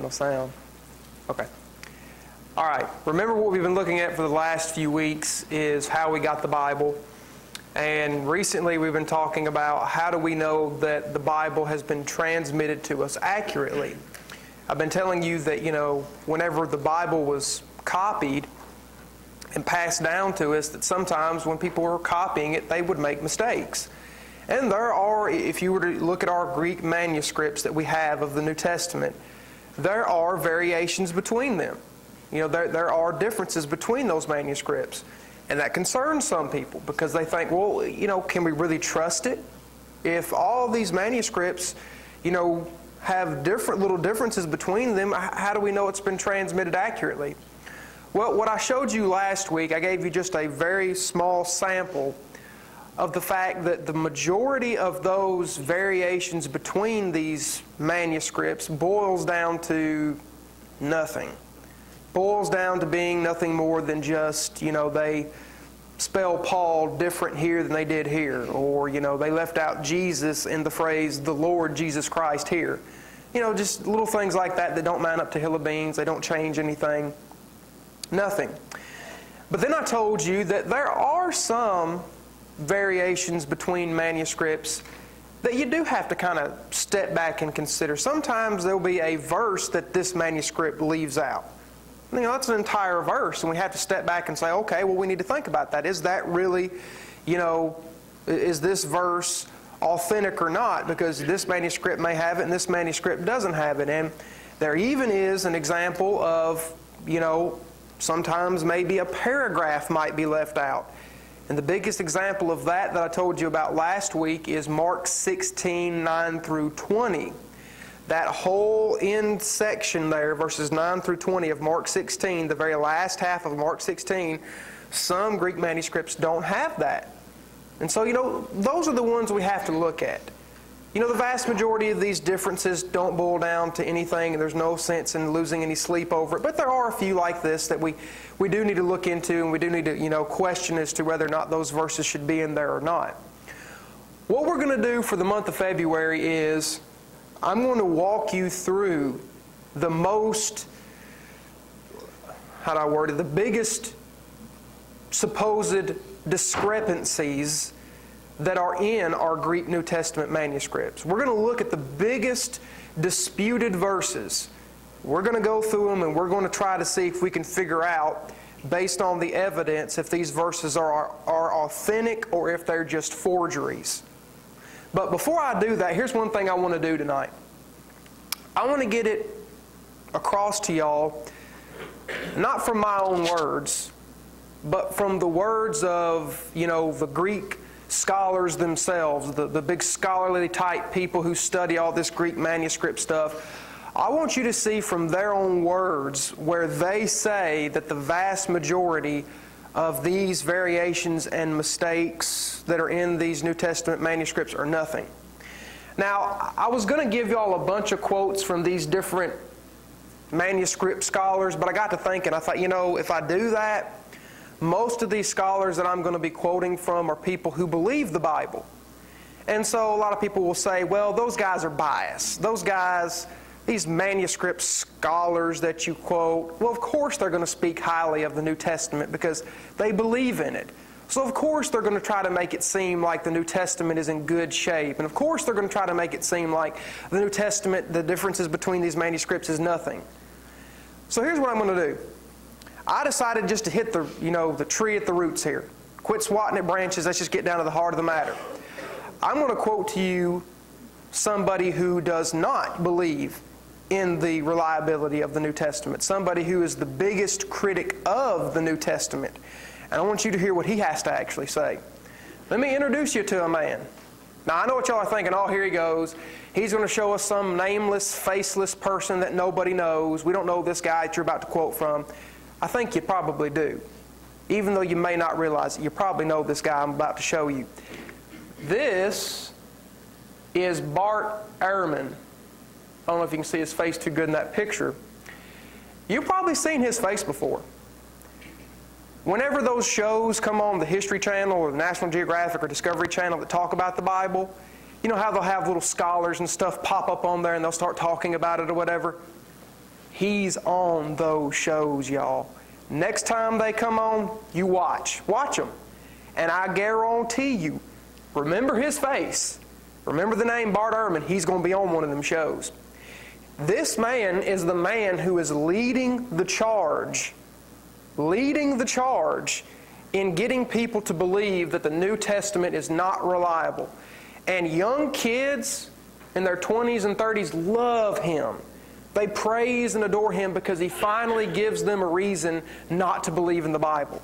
No sound. Okay. All right. Remember what we've been looking at for the last few weeks is how we got the Bible. And recently we've been talking about how do we know that the Bible has been transmitted to us accurately. I've been telling you that, whenever the Bible was copied and passed down to us, that sometimes when people were copying it, they would make mistakes. And there are, if you were to look at our Greek manuscripts that we have of the New Testament, there are variations between them. There are differences between those manuscripts. And that concerns some people because they think, well, can we really trust it? If all these manuscripts, have different little differences between them, how do we know it's been transmitted accurately? Well, what I showed you last week, I gave you just a very small sample of the fact that the majority of those variations between these manuscripts boils down to nothing. Boils down to being nothing more than just, they spell Paul different here than they did here. Or, they left out Jesus in the phrase, the Lord Jesus Christ here. Just little things like that that don't mount up to hill of beans. They don't change anything. Nothing. But then I told you that there are some variations between manuscripts that you do have to kind of step back and consider. Sometimes there'll be a verse that this manuscript leaves out. That's an entire verse, and we have to step back and say, okay, well, we need to think about that. Is that really, is this verse authentic or not? Because this manuscript may have it and this manuscript doesn't have it. And there even is an example of, sometimes maybe a paragraph might be left out. And the biggest example of that I told you about last week is Mark 16, 9 through 20. That whole end section there, verses 9 through 20 of Mark 16, the very last half of Mark 16, some Greek manuscripts don't have that. And so, those are the ones we have to look at. The vast majority of these differences don't boil down to anything, and there's no sense in losing any sleep over it. But there are a few like this that we do need to look into, and we do need to, question as to whether or not those verses should be in there or not. What we're going to do for the month of February is I'm going to walk you through the most, the biggest supposed discrepancies that are in our Greek New Testament manuscripts. We're going to look at the biggest disputed verses. We're going to go through them and we're going to try to see if we can figure out, based on the evidence, if these verses are authentic or if they're just forgeries. But before I do that, here's one thing I want to do tonight. I want to get it across to y'all, not from my own words, but from the words of, the Greek scholars themselves, the big scholarly type people who study all this Greek manuscript stuff. I want you to see from their own words where they say that the vast majority of these variations and mistakes that are in these New Testament manuscripts are nothing. Now, I was going to give you all a bunch of quotes from these different manuscript scholars, but I got to thinking, I thought, if I do that, most of these scholars that I'm going to be quoting from are people who believe the Bible. And so a lot of people will say, well, those guys are biased. Those guys, these manuscript scholars that you quote, well, of course they're going to speak highly of the New Testament because they believe in it. So of course they're going to try to make it seem like the New Testament is in good shape. And of course they're going to try to make it seem like the New Testament, the differences between these manuscripts is nothing. So here's what I'm going to do. I decided just to hit the tree at the roots here. Quit swatting at branches. Let's just get down to the heart of the matter. I'm going to quote to you somebody who does not believe in the reliability of the New Testament. Somebody who is the biggest critic of the New Testament. And I want you to hear what he has to actually say. Let me introduce you to a man. Now, I know what y'all are thinking. Oh, here he goes. He's going to show us some nameless, faceless person that nobody knows. We don't know this guy that you're about to quote from. I think you probably do. Even though you may not realize it, you probably know this guy I'm about to show you. This is Bart Ehrman. I don't know if you can see his face too good in that picture. You've probably seen his face before. Whenever those shows come on the History Channel or the National Geographic or Discovery Channel that talk about the Bible, you know how they'll have little scholars and stuff pop up on there and they'll start talking about it or whatever? He's on those shows, y'all. Next time they come on, you watch. Watch them. And I guarantee you, remember his face. Remember the name Bart Ehrman. He's going to be on one of them shows. This man is the man who is leading the charge in getting people to believe that the New Testament is not reliable. And young kids in their 20s and 30s love him. They praise and adore him because he finally gives them a reason not to believe in the Bible.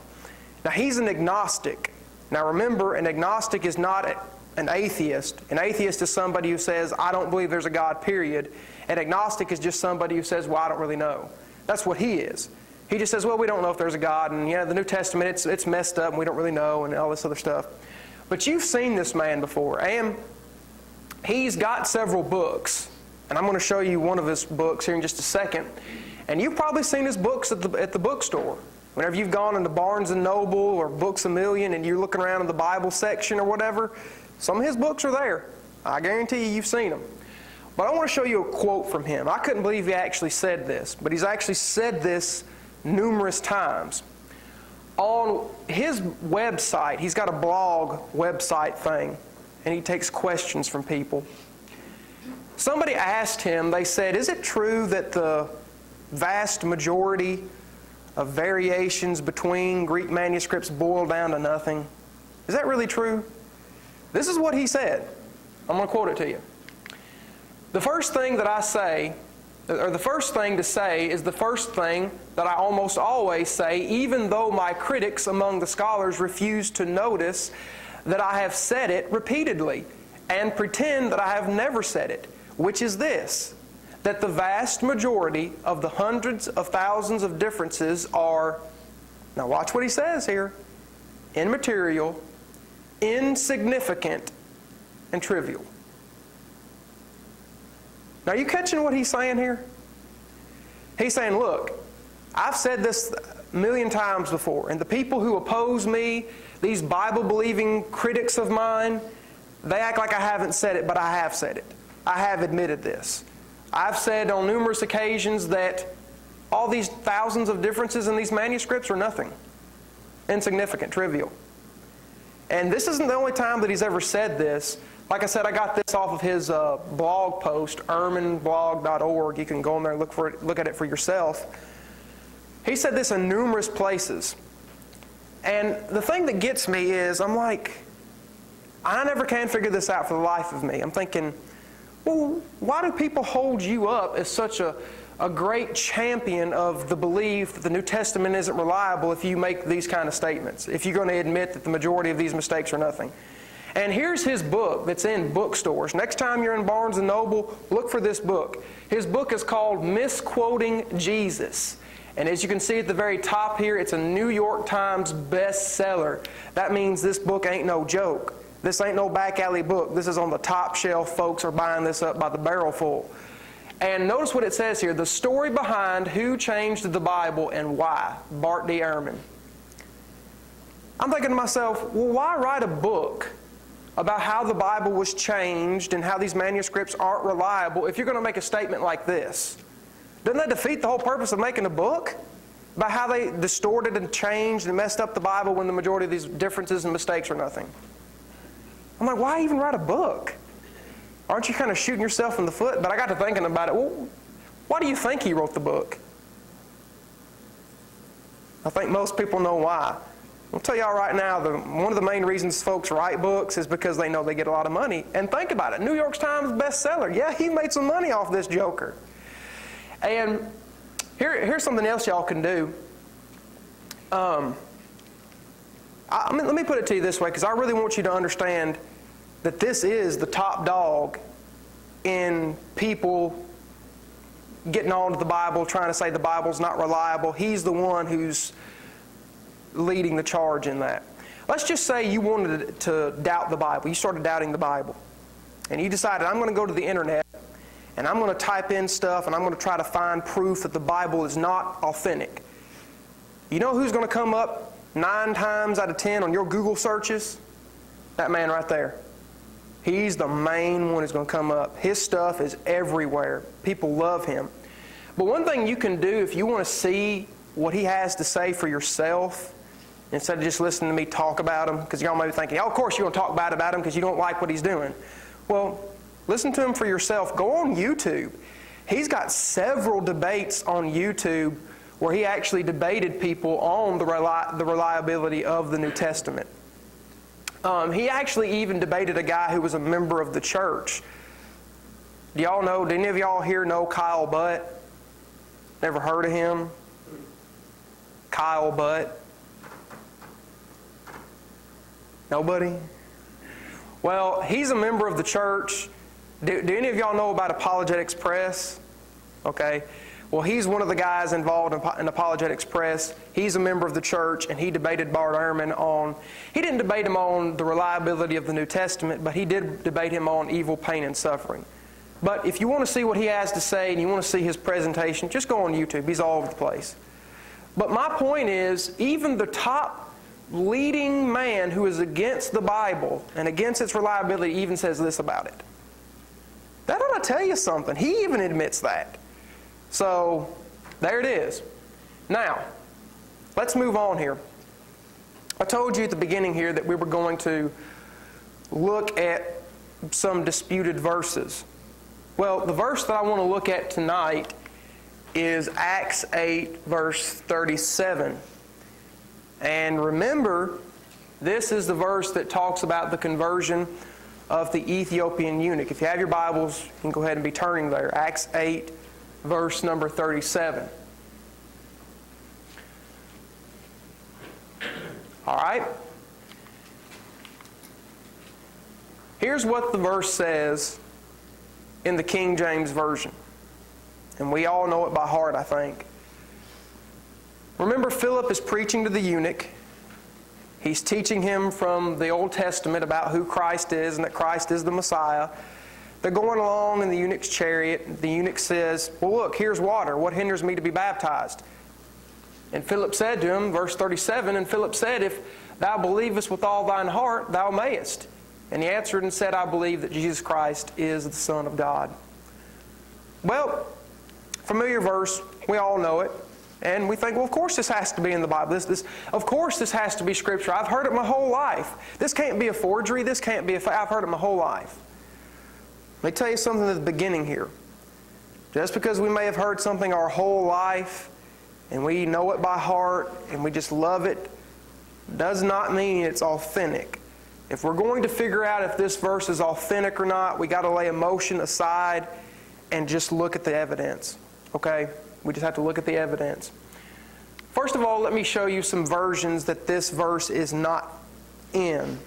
Now, he's an agnostic. Now, remember, an agnostic is not an atheist. An atheist is somebody who says, I don't believe there's a God, period. An agnostic is just somebody who says, well, I don't really know. That's what he is. He just says, well, we don't know if there's a God, and the New Testament, it's messed up, and we don't really know, and all this other stuff. But you've seen this man before, and he's got several books. And I'm going to show you one of his books here in just a second. And you've probably seen his books at the bookstore. Whenever you've gone into Barnes & Noble or Books A Million and you're looking around in the Bible section or whatever, some of his books are there. I guarantee you've seen them. But I want to show you a quote from him. I couldn't believe he actually said this, but he's actually said this numerous times. On his website, he's got a blog website thing, and he takes questions from people. Somebody asked him, they said, is it true that the vast majority of variations between Greek manuscripts boil down to nothing? Is that really true? This is what he said. I'm going to quote it to you. The first thing that I say, or the first thing to say, is the first thing that I almost always say, even though my critics among the scholars refuse to notice that I have said it repeatedly and pretend that I have never said it, which is this, that the vast majority of the hundreds of thousands of differences are, now watch what he says here, immaterial, insignificant, and trivial. Now, are you catching what he's saying here? He's saying, look, I've said this a million times before, and the people who oppose me, these Bible-believing critics of mine, they act like I haven't said it, but I have said it. I have admitted this. I've said on numerous occasions that all these thousands of differences in these manuscripts are nothing. Insignificant, trivial. And this isn't the only time that he's ever said this. Like I said, I got this off of his blog post, ehrmanblog.org. You can go in there and look at it for yourself. He said this in numerous places. And the thing that gets me is, I'm like, I never can figure this out for the life of me. I'm thinking, well, why do people hold you up as such a great champion of the belief that the New Testament isn't reliable if you make these kind of statements, if you're going to admit that the majority of these mistakes are nothing? And here's his book that's in bookstores. Next time you're in Barnes & Noble, look for this book. His book is called Misquoting Jesus. And as you can see at the very top here, it's a New York Times bestseller. That means this book ain't no joke. This ain't no back alley book. This is on the top shelf. Folks are buying this up by the barrel full. And notice what it says here. The story behind who changed the Bible and why. Bart D. Ehrman. I'm thinking to myself, well, why write a book about how the Bible was changed and how these manuscripts aren't reliable if you're going to make a statement like this? Doesn't that defeat the whole purpose of making a book? About how they distorted and changed and messed up the Bible when the majority of these differences and mistakes are nothing? I'm like, why even write a book? Aren't you kind of shooting yourself in the foot? But I got to thinking about it. Well, why do you think he wrote the book? I think most people know why. I'll tell y'all right now, one of the main reasons folks write books is because they know they get a lot of money. And think about it, New York Times bestseller. Yeah, he made some money off this joker. And here's something else y'all can do. Let me put it to you this way, because I really want you to understand that this is the top dog in people getting on to the Bible, trying to say the Bible's not reliable. He's the one who's leading the charge in that. Let's just say you wanted to doubt the Bible. You started doubting the Bible. And you decided, I'm going to go to the internet and I'm going to type in stuff and I'm going to try to find proof that the Bible is not authentic. You know who's going to come up 9 times out of 10 on your Google searches? That man right there. He's the main one who's going to come up. His stuff is everywhere. People love him. But one thing you can do if you want to see what he has to say for yourself, instead of just listening to me talk about him, because y'all may be thinking, oh, of course you're going to talk bad about him because you don't like what he's doing. Well, listen to him for yourself. Go on YouTube. He's got several debates on YouTube where he actually debated people on the reliability of the New Testament. He actually even debated a guy who was a member of the church. Do y'all know, do any of y'all here know Kyle Butt? Never heard of him? Kyle Butt? Nobody? Well, he's a member of the church. Do any of y'all know about Apologetics Press? Okay. Well, he's one of the guys involved in Apologetics Press. He's a member of the church, and he debated Bart Ehrman on, he didn't debate him on the reliability of the New Testament, but he did debate him on evil, pain, and suffering. But if you want to see what he has to say and you want to see his presentation, just go on YouTube. He's all over the place. But my point is, even the top leading man who is against the Bible and against its reliability even says this about it. That ought to tell you something. He even admits that. So, there it is. Now, let's move on here. I told you at the beginning here that we were going to look at some disputed verses. Well, the verse that I want to look at tonight is Acts 8, verse 37. And remember, this is the verse that talks about the conversion of the Ethiopian eunuch. If you have your Bibles, you can go ahead and be turning there. Acts 8, verse number 37. All right? Here's what the verse says in the King James Version. And we all know it by heart, I think. Remember, Philip is preaching to the eunuch. He's teaching him from the Old Testament about who Christ is and that Christ is the Messiah. They're going along in the eunuch's chariot. The eunuch says, well, look, here's water. What hinders me to be baptized? And Philip said to him, verse 37, and Philip said, if thou believest with all thine heart, thou mayest. And he answered and said, I believe that Jesus Christ is the Son of God. Well, familiar verse. We all know it. And we think, well, of course this has to be in the Bible. Of course this has to be Scripture. I've heard it my whole life. This can't be a forgery. This can't be I've heard it my whole life. Let me tell you something at the beginning here. Just because we may have heard something our whole life, and we know it by heart, and we just love it, does not mean it's authentic. If we're going to figure out if this verse is authentic or not, we got to lay emotion aside and just look at the evidence. Okay? We just have to look at the evidence. First of all, let me show you some versions that this verse is not in.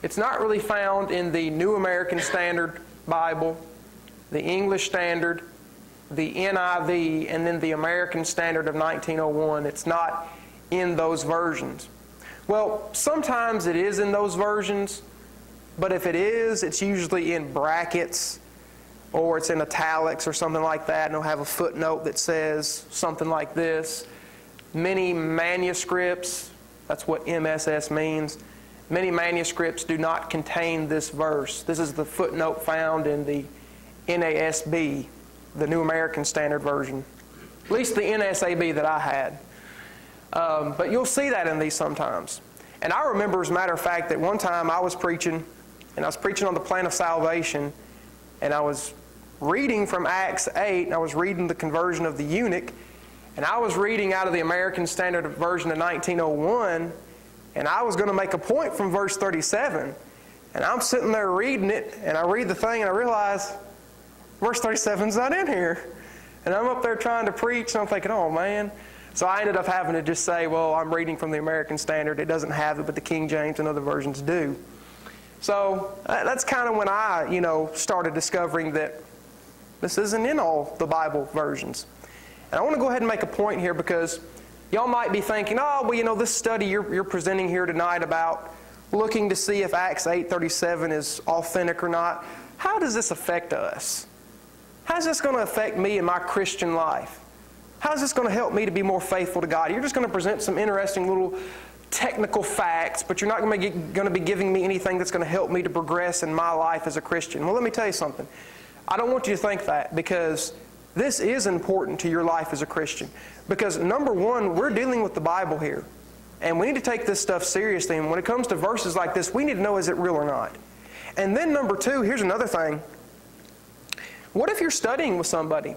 It's not really found in the New American Standard Bible, the English Standard, the NIV, and then the American Standard of 1901. It's not in those versions. Well, sometimes it is in those versions, but if it is, it's usually in brackets, or it's in italics or something like that, and it'll have a footnote that says something like this. Many manuscripts, that's what MSS means, many manuscripts do not contain this verse. This is the footnote found in the NASB, the New American Standard Version. At least the NSAB that I had. But you'll see that in these sometimes. And I remember, as a matter of fact, that one time I was preaching, and I was preaching on the plan of salvation, and I was reading from Acts 8, and I was reading the conversion of the eunuch, and I was reading out of the American Standard Version of 1901, and I was going to make a point from verse 37, and I'm sitting there reading it, and I read the thing, and I realize verse 37's not in here. And I'm up there trying to preach, and I'm thinking, oh man. So I ended up having to just say, well, I'm reading from the American Standard. It doesn't have it, but the King James and other versions do. So that's kind of when I, started discovering that this isn't in all the Bible versions. And I want to go ahead and make a point here because y'all might be thinking, oh, well, this study you're presenting here tonight about looking to see if Acts 8:37 is authentic or not, how does this affect us? How's this going to affect me in my Christian life? How's this going to help me to be more faithful to God? You're just going to present some interesting little technical facts, but you're not going to be giving me anything that's going to help me to progress in my life as a Christian. Well, let me tell you something. I don't want you to think that, because This is important to your life as a Christian. Because number one, we're dealing with the Bible here. And we need to take this stuff seriously. And when it comes to verses like this, we need to know, is it real or not? And then number two, here's another thing. What if you're studying with somebody?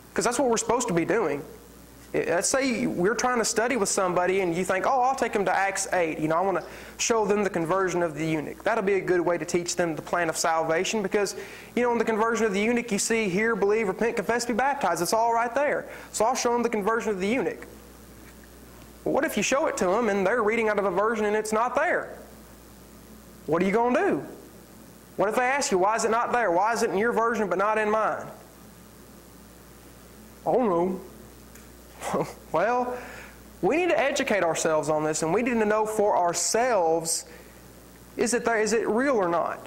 Because that's what we're supposed to be doing. Let's say we're trying to study with somebody and you think, oh, I'll take them to Acts 8. I want to show them the conversion of the eunuch. That'll be a good way to teach them the plan of salvation because, in the conversion of the eunuch, you see, hear, believe, repent, confess, be baptized. It's all right there. So I'll show them the conversion of the eunuch. Well, what if you show it to them and they're reading out of a version and it's not there? What are you going to do? What if they ask you, why is it not there? Why is it in your version but not in mine? Oh, no. Well, we need to educate ourselves on this, and we need to know for ourselves, is it real or not?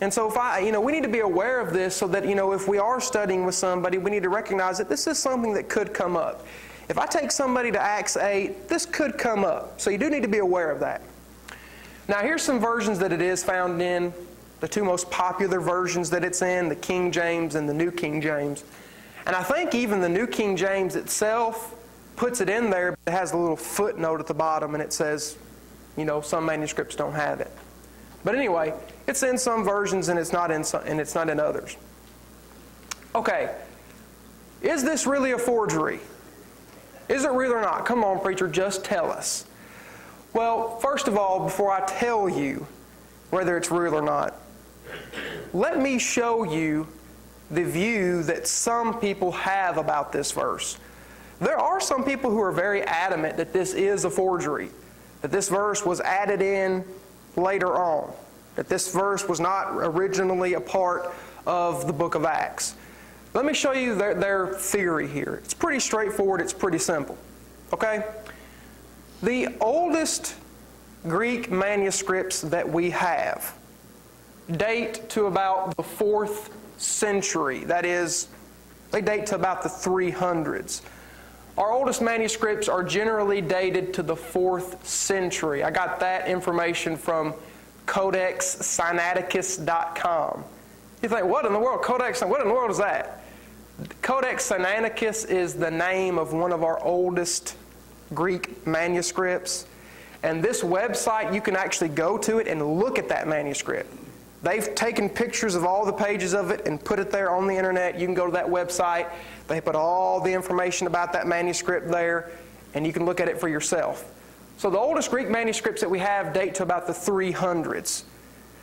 And so we need to be aware of this so that, if we are studying with somebody, we need to recognize that this is something that could come up. If I take somebody to Acts 8, this could come up. So you do need to be aware of that. Now, here's some versions that it is found in, the two most popular versions that it's in, the King James and the New King James. And I think even the New King James itself puts it in there, but it has a little footnote at the bottom and it says, some manuscripts don't have it. But anyway, it's in some versions and it's not in others. Okay, is this really a forgery? Is it real or not? Come on, preacher, just tell us. Well, first of all, before I tell you whether it's real or not, let me show you the view that some people have about this verse. There are some people who are very adamant that this is a forgery, that this verse was added in later on, that this verse was not originally a part of the book of Acts. Let me show you their theory here. It's pretty straightforward, it's pretty simple. Okay? The oldest Greek manuscripts that we have date to about the 4th century. That is, they date to about the 300s. Our oldest manuscripts are generally dated to the 4th century. I got that information from CodexSinaiticus.com. You think, what in the world? What in the world is that? Codex Sinaiticus is the name of one of our oldest Greek manuscripts. And this website, you can actually go to it and look at that manuscript. They've taken pictures of all the pages of it and put it there on the internet. You can go to that website. They put all the information about that manuscript there, and you can look at it for yourself. So the oldest Greek manuscripts that we have date to about the 300s.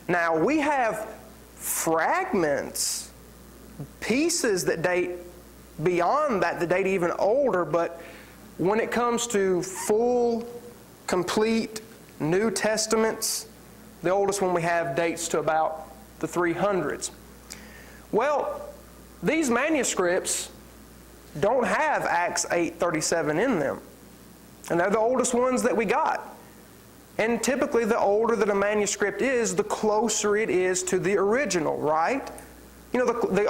Now, we have fragments, pieces that date beyond that date even older, but when it comes to full, complete New Testaments, the oldest one we have dates to about the 300s. Well, these manuscripts don't have Acts 8:37 in them. And they're the oldest ones that we got. And typically the older that a manuscript is, the closer it is to the original, right? The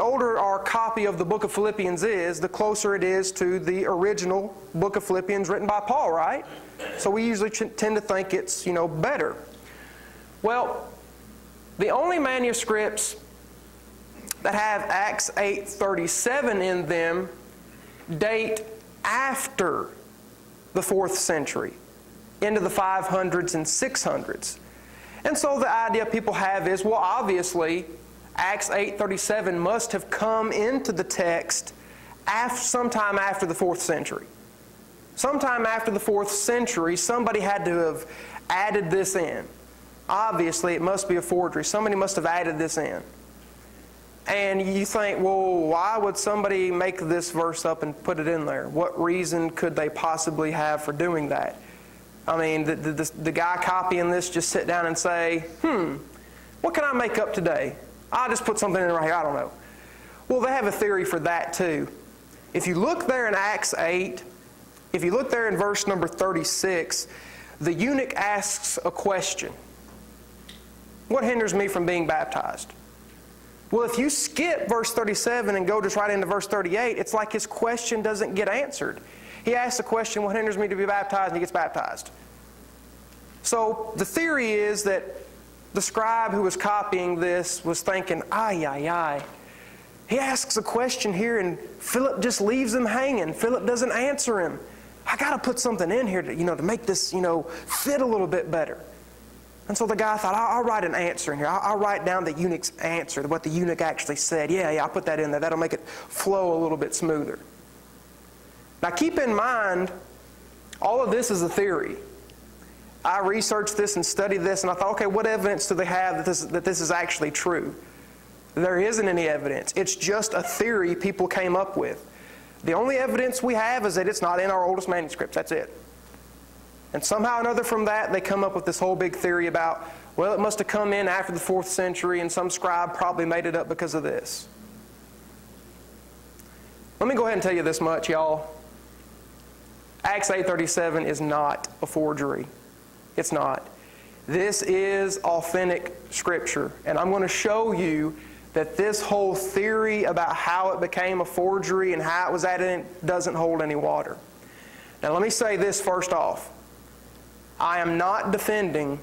older our copy of the book of Philippians is, the closer it is to the original book of Philippians written by Paul, right? So we usually tend to think it's, better. Well, the only manuscripts that have Acts 8:37 in them date after the 4th century, into the 500s and 600s. And so the idea people have is, well, obviously, Acts 8:37 must have come into the text sometime after the 4th century. Sometime after the 4th century, somebody had to have added this in. Obviously, it must be a forgery. Somebody must have added this in. And you think, well, why would somebody make this verse up and put it in there? What reason could they possibly have for doing that? I mean, the guy copying this just sit down and say, what can I make up today? I'll just put something in right here, I don't know. Well, they have a theory for that too. If you look there in Acts 8, if you look there in verse number 36, the eunuch asks a question. What hinders me from being baptized? Well, if you skip verse 37 and go just right into verse 38, it's like his question doesn't get answered. He asks the question, what hinders me to be baptized? And he gets baptized. So the theory is that the scribe who was copying this was thinking, He asks a question here and Philip just leaves him hanging. Philip doesn't answer him. I got to put something in here to make this, fit a little bit better. And so the guy thought, I'll write an answer in here. I'll write down the eunuch's answer, what the eunuch actually said. Yeah, I'll put that in there. That'll make it flow a little bit smoother. Now keep in mind, all of this is a theory. I researched this and studied this, and I thought, okay, what evidence do they have that this is actually true? There isn't any evidence. It's just a theory people came up with. The only evidence we have is that it's not in our oldest manuscripts. That's it. And somehow or another from that, they come up with this whole big theory about, well, it must have come in after the 4th century, and some scribe probably made it up because of this. Let me go ahead and tell you this much, y'all. Acts 8:37 is not a forgery. It's not. This is authentic Scripture. And I'm going to show you that this whole theory about how it became a forgery and how it was added in doesn't hold any water. Now let me say this first off. I am not defending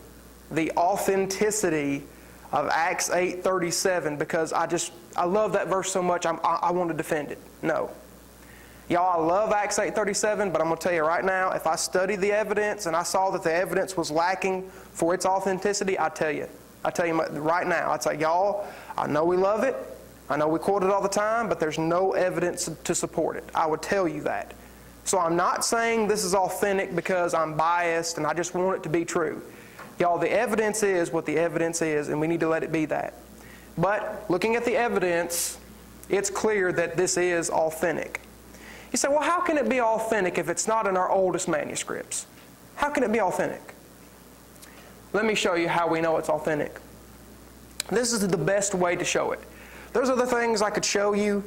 the authenticity of Acts 8:37 because I love that verse so much I want to defend it. No. Y'all, I love Acts 8:37, but I'm going to tell you right now, if I studied the evidence and I saw that the evidence was lacking for its authenticity, I tell you right now, I'd say, y'all, I know we love it. I know we quote it all the time, but there's no evidence to support it. I would tell you that. So I'm not saying this is authentic because I'm biased and I just want it to be true. Y'all, the evidence is what the evidence is, and we need to let it be that. But looking at the evidence, it's clear that this is authentic. You say, well, how can it be authentic if it's not in our oldest manuscripts? How can it be authentic? Let me show you how we know it's authentic. This is the best way to show it. There's other things I could show you,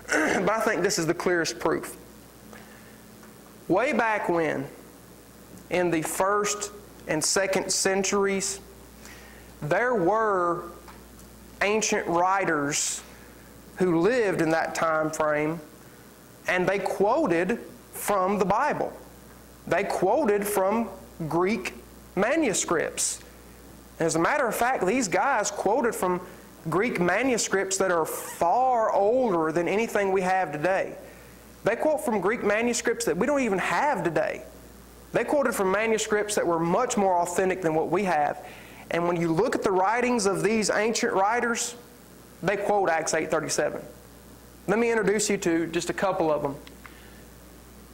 but I think this is the clearest proof. Way back when, in the 1st and 2nd centuries, there were ancient writers who lived in that time frame, and they quoted from the Bible. They quoted from Greek manuscripts. As a matter of fact, these guys quoted from Greek manuscripts that are far older than anything we have today. They quote from Greek manuscripts that we don't even have today. They quoted from manuscripts that were much more authentic than what we have. And when you look at the writings of these ancient writers, they quote Acts 8:37. Let me introduce you to just a couple of them.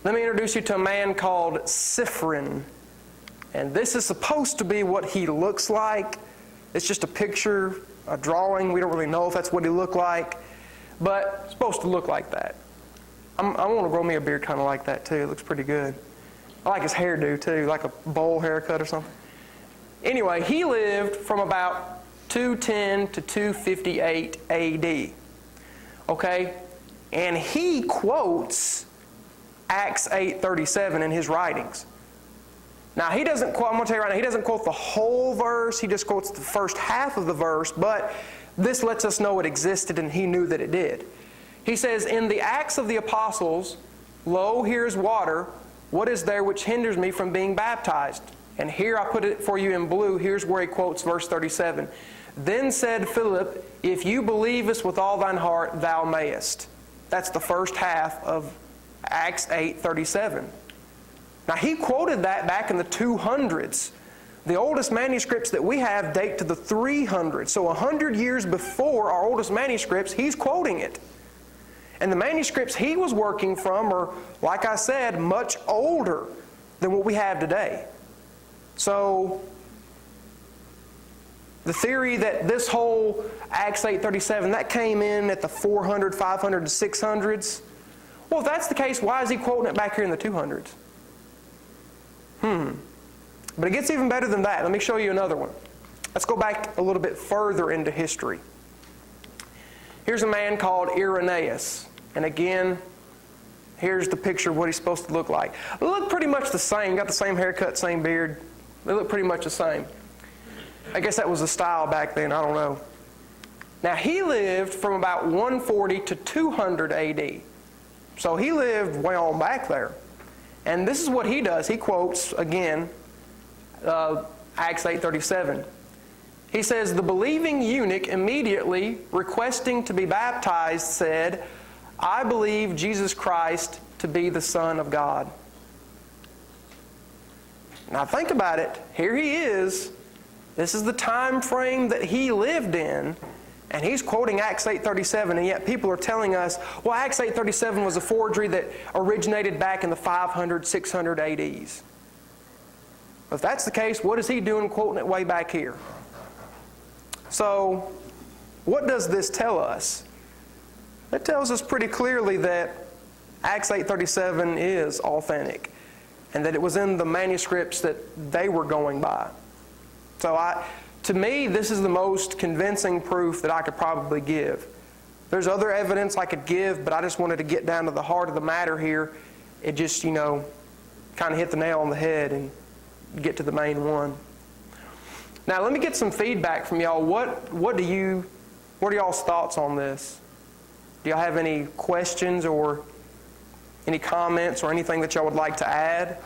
Let me introduce you to a man called Siffrin. And this is supposed to be what he looks like. It's just a picture, a drawing. We don't really know if that's what he looked like. But it's supposed to look like that. I want to grow me a beard kind of like that too. It looks pretty good. I like his hairdo too, like a bowl haircut or something. Anyway, he lived from about 210 to 258 AD. Okay? And he quotes Acts 8:37 in his writings. Now, he doesn't quote, I'm going to tell you right now, he doesn't quote the whole verse. He just quotes the first half of the verse, but this lets us know it existed and he knew that it did. He says, in the Acts of the Apostles, lo, here is water. What is there which hinders me from being baptized? And here I put it for you in blue. Here's where he quotes verse 37. Then said Philip, if you believest with all thine heart, thou mayest. That's the first half of Acts 8:37. Now he quoted that back in the 200s. The oldest manuscripts that we have date to the 300s. So 100 years before our oldest manuscripts, he's quoting it. And the manuscripts he was working from are, like I said, much older than what we have today. So the theory that this whole Acts 8:37, that came in at the 400, 500, and 600s. Well, if that's the case, why is he quoting it back here in the 200s? But it gets even better than that. Let me show you another one. Let's go back a little bit further into history. Here's a man called Irenaeus. And again, here's the picture of what he's supposed to look like. They look pretty much the same. Got the same haircut, same beard. They look pretty much the same. I guess that was the style back then. I don't know. Now, he lived from about 140 to 200 AD. So he lived way on back there. And this is what he does. He quotes, again, Acts 8:37. He says, the believing eunuch immediately, requesting to be baptized, said, I believe Jesus Christ to be the Son of God. Now think about it. Here he is. This is the time frame that he lived in. And he's quoting Acts 8:37, and yet people are telling us, well, Acts 8:37 was a forgery that originated back in the 500, 600 ADs. If that's the case, what is he doing quoting it way back here? So, what does this tell us? It tells us pretty clearly that Acts 8:37 is authentic, and that it was in the manuscripts that they were going by. So to me, this is the most convincing proof that I could probably give. There's other evidence I could give, but I just wanted to get down to the heart of the matter here. It just, kind of hit the nail on the head and get to the main one. Now, let me get some feedback from y'all. What are y'all's thoughts on this? Do y'all have any questions or any comments or anything that y'all would like to add?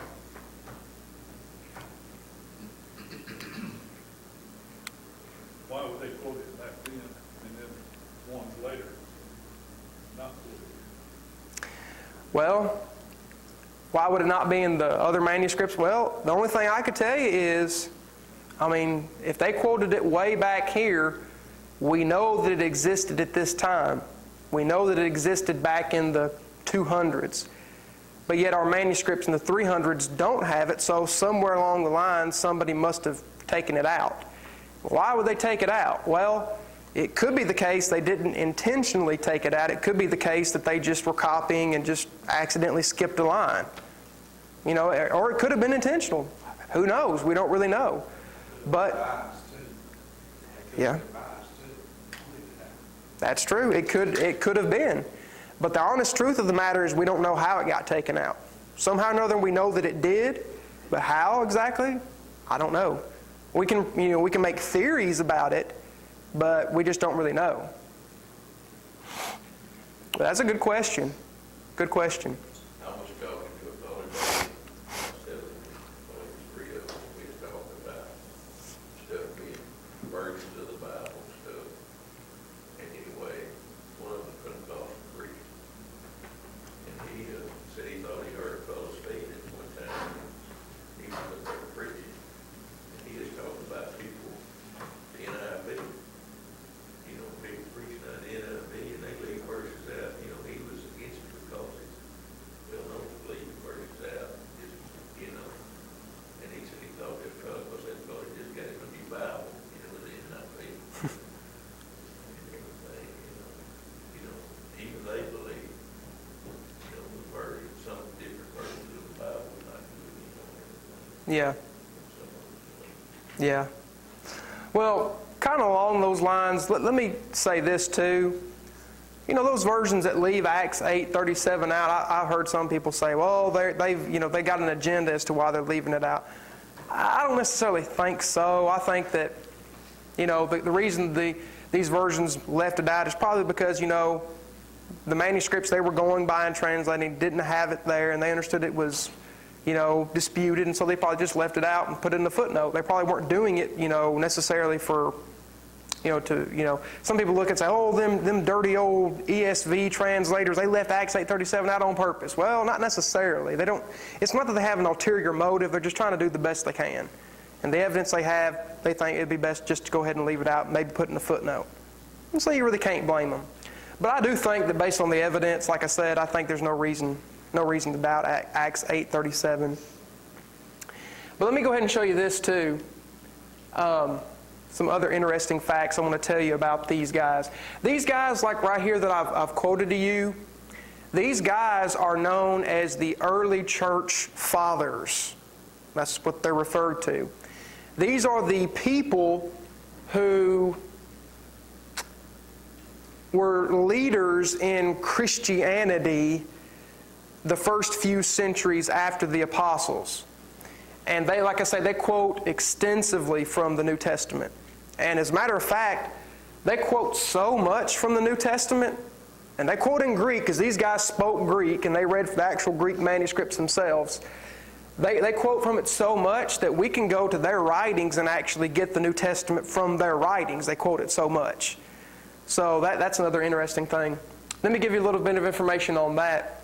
Why would they quote it back then and then ones later not quote it? Well, why would it not be in the other manuscripts? Well, the only thing I could tell you is, if they quoted it way back here, we know that it existed at this time. We know that it existed back in the 200s. But yet our manuscripts in the 300s don't have it, so somewhere along the line somebody must have taken it out. Why would they take it out? Well, it could be the case they didn't intentionally take it out. It could be the case that they just were copying and just accidentally skipped a line. Or it could have been intentional. Who knows? We don't really know. But, yeah. That's true. It could have been. But the honest truth of the matter is we don't know how it got taken out. Somehow or another we know that it did, but how exactly? I don't know. We can make theories about it, but we just don't really know. But that's a good question. Good question. I was talking to a fellow instead of three of them. We was talking about stuff being versions of the Bible stuff. And anyway, one of them couldn't call him a priest. And he said he thought he heard a fellow speak at one time. He was up there preaching. And he was talking about people, the NIV. People preaching on the NIV and they leave verses out. He was against it because it's well known to leave verses out. And he said he thought that because they just got it from the Bible, with the NIV. And everything, even they believe, the version, some different versions of the Bible is not good, Yeah. Yeah. Well, kind of along those lines, let me say this too. Those versions that leave Acts 8:37 out, I've heard some people say, well, they got an agenda as to why they're leaving it out. I don't necessarily think so. I think that, the reason these versions left it out is probably because, the manuscripts they were going by and translating didn't have it there, and they understood it was, disputed, and so they probably just left it out and put it in the footnote. They probably weren't doing it, necessarily for, some people look and say, oh, them dirty old ESV translators, they left Acts 8:37 out on purpose. Well, not necessarily. It's not that they have an ulterior motive. They're just trying to do the best they can. And the evidence they have, they think it'd be best just to go ahead and leave it out and maybe put in a footnote. And so you really can't blame them. But I do think that based on the evidence, like I said, I think there's no reason to doubt Acts 8:37. But let me go ahead and show you this too. Some other interesting facts I want to tell you about these guys. These guys, like right here that I've quoted to you, these guys are known as the early church fathers. That's what they're referred to. These are the people who were leaders in Christianity the first few centuries after the apostles. And they, like I say, they quote extensively from the New Testament. And as a matter of fact, they quote so much from the New Testament, and they quote in Greek because these guys spoke Greek and they read the actual Greek manuscripts themselves, They quote from it so much that we can go to their writings and actually get the New Testament from their writings. They quote it so much. So that's another interesting thing. Let me give you a little bit of information on that.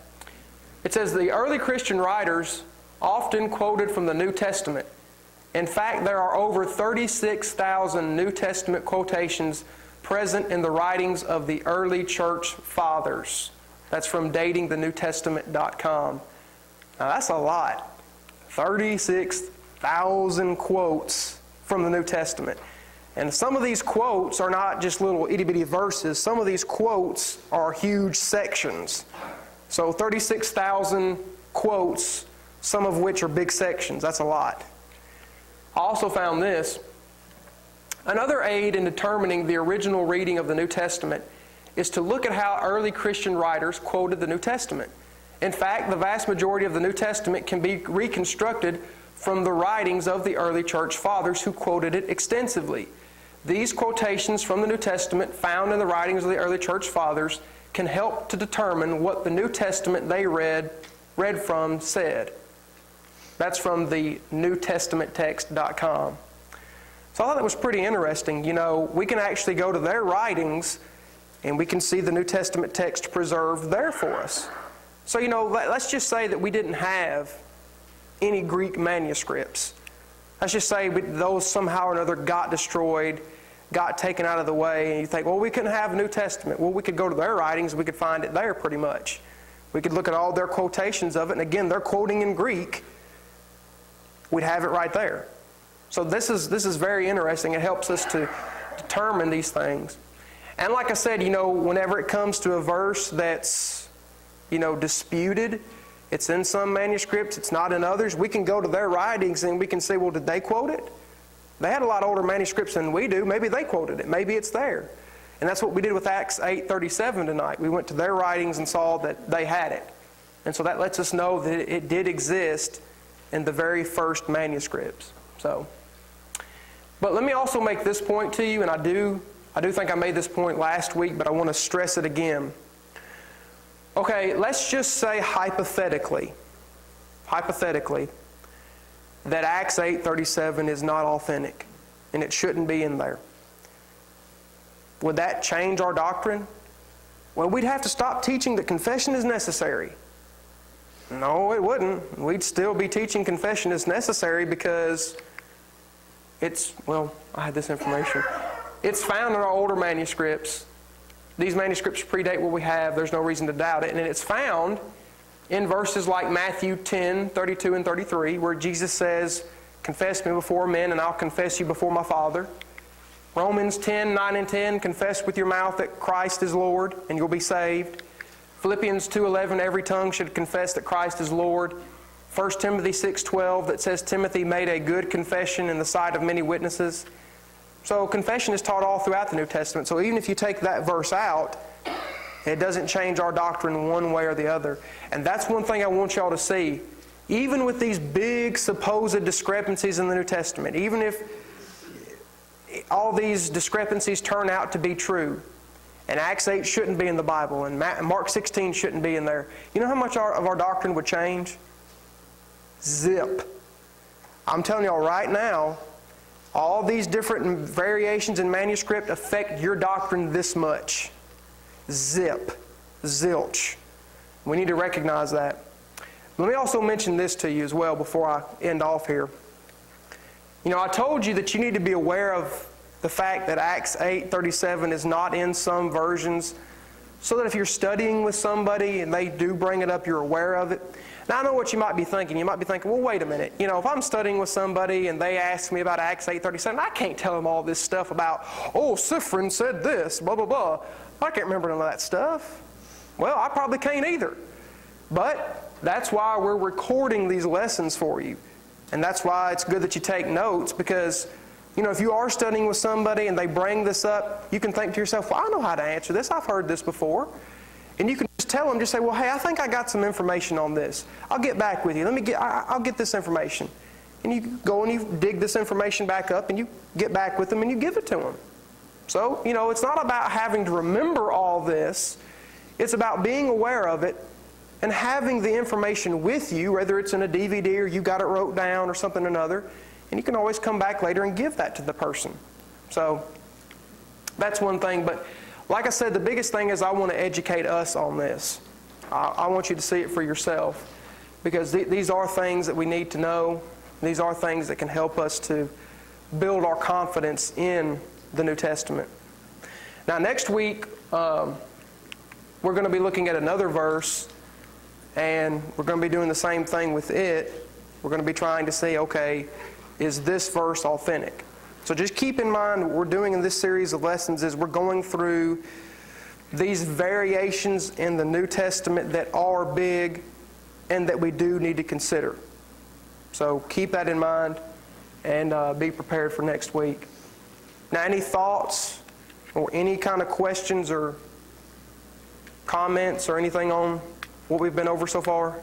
It says the early Christian writers often quoted from the New Testament. In fact, there are over 36,000 New Testament quotations present in the writings of the early church fathers. That's from datingthenewtestament.com. Now that's a lot. 36,000 quotes from the New Testament. And some of these quotes are not just little itty-bitty verses. Some of these quotes are huge sections. So 36,000 quotes, some of which are big sections. That's a lot. I also found this. Another aid in determining the original reading of the New Testament is to look at how early Christian writers quoted the New Testament. In fact, the vast majority of the New Testament can be reconstructed from the writings of the early church fathers who quoted it extensively. These quotations from the New Testament found in the writings of the early church fathers can help to determine what the New Testament they read from said. That's from the NewTestamentText.com. So I thought that was pretty interesting. You know, we can actually go to their writings and we can see the New Testament text preserved there for us. So, you know, let's just say that we didn't have any Greek manuscripts. Let's just say those somehow or another got destroyed, got taken out of the way, and you think, well, we couldn't have a New Testament. Well, we could go to their writings, we could find it there pretty much. We could look at all their quotations of it, and again, they're quoting in Greek. We'd have it right there. So this is very interesting. It helps us to determine these things. And like I said, you know, whenever it comes to a verse that's, you know, disputed, it's in some manuscripts, it's not in others, we can go to their writings and we can say, well, did they quote it? They had a lot older manuscripts than we do. Maybe they quoted it. Maybe it's there. And that's what we did with Acts 8:37 tonight. We went to their writings and saw that they had it. And so that lets us know that it did exist in the very first manuscripts. But let me also make this point to you, and I do think I made this point last week, but I want to stress it again. Okay, let's just say hypothetically, that Acts 8:37 is not authentic, and it shouldn't be in there. Would that change our doctrine? Well, we'd have to stop teaching that confession is necessary. No, it wouldn't. We'd still be teaching confession is necessary because I had this information. It's found in our older manuscripts. These manuscripts predate what we have. There's no reason to doubt it. And it's found in verses like Matthew 10:32 and 33, where Jesus says, confess me before men and I'll confess you before my Father. Romans 10:9 and 10, confess with your mouth that Christ is Lord and you'll be saved. Philippians 2:11, every tongue should confess that Christ is Lord. 1 Timothy 6:12 that says Timothy made a good confession in the sight of many witnesses. So confession is taught all throughout the New Testament. So even if you take that verse out, it doesn't change our doctrine one way or the other. And that's one thing I want y'all to see. Even with these big supposed discrepancies in the New Testament, even if all these discrepancies turn out to be true, and Acts 8 shouldn't be in the Bible, and Mark 16 shouldn't be in there, you know how much of our doctrine would change? Zip. I'm telling y'all right now, all these different variations in manuscript affect your doctrine this much. Zip. Zilch. We need to recognize that. Let me also mention this to you as well before I end off here. You know, I told you that you need to be aware of the fact that Acts 8:37 is not in some versions, so that if you're studying with somebody and they do bring it up, you're aware of it. Now, I know what you might be thinking. You might be thinking, well, wait a minute. You know, if I'm studying with somebody and they ask me about Acts 8:37, I can't tell them all this stuff about, oh, Siffrin said this, blah, blah, blah. I can't remember none of that stuff. Well, I probably can't either. But that's why we're recording these lessons for you. And that's why it's good that you take notes, because, you know, if you are studying with somebody and they bring this up, you can think to yourself, well, I know how to answer this. I've heard this before. And you can just tell them, just say, well, hey, I think I got some information on this. I'll get back with you. I'll get this information. And you go and you dig this information back up and you get back with them and you give it to them. So, you know, it's not about having to remember all this. It's about being aware of it and having the information with you, whether it's in a DVD or you got it wrote down or something or another, and you can always come back later and give that to the person. So that's one thing. But like I said, the biggest thing is I want to educate us on this. I want you to see it for yourself, because these are things that we need to know. These are things that can help us to build our confidence in the New Testament. Now, next week, we're going to be looking at another verse, and we're going to be doing the same thing with it. We're going to be trying to see, okay, is this verse authentic? So just keep in mind what we're doing in this series of lessons is we're going through these variations in the New Testament that are big and that we do need to consider. So keep that in mind and be prepared for next week. Now, any thoughts or any kind of questions or comments or anything on what we've been over so far?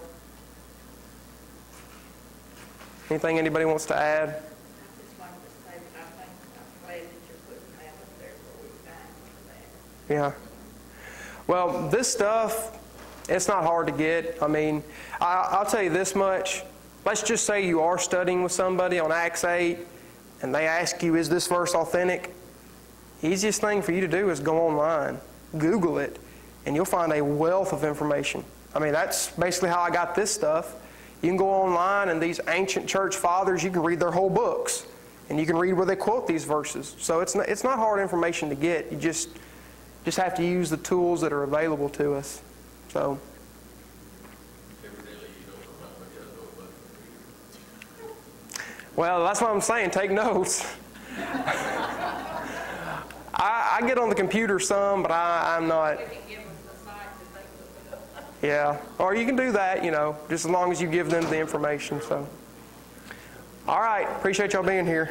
Anything anybody wants to add? I just wanted to say that I'm glad that you're putting that up there for we time for that. Yeah. Well, this stuff, it's not hard to get. I mean, I'll tell you this much. Let's just say you are studying with somebody on Acts 8, and they ask you, is this verse authentic? Easiest thing for you to do is go online, Google it, and you'll find a wealth of information. I mean, that's basically how I got this stuff. You can go online, and these ancient church fathers, you can read their whole books, and you can read where they quote these verses. So it's not hard information to get. You just have to use the tools that are available to us. So. Evidently, you don't remember, you don't know about it. Well, that's what I'm saying. Take notes. I get on the computer some, but I'm not. You can give them the site that they look it up. Yeah. Or you can do that, just as long as you give them the information. So. All right. Appreciate y'all being here.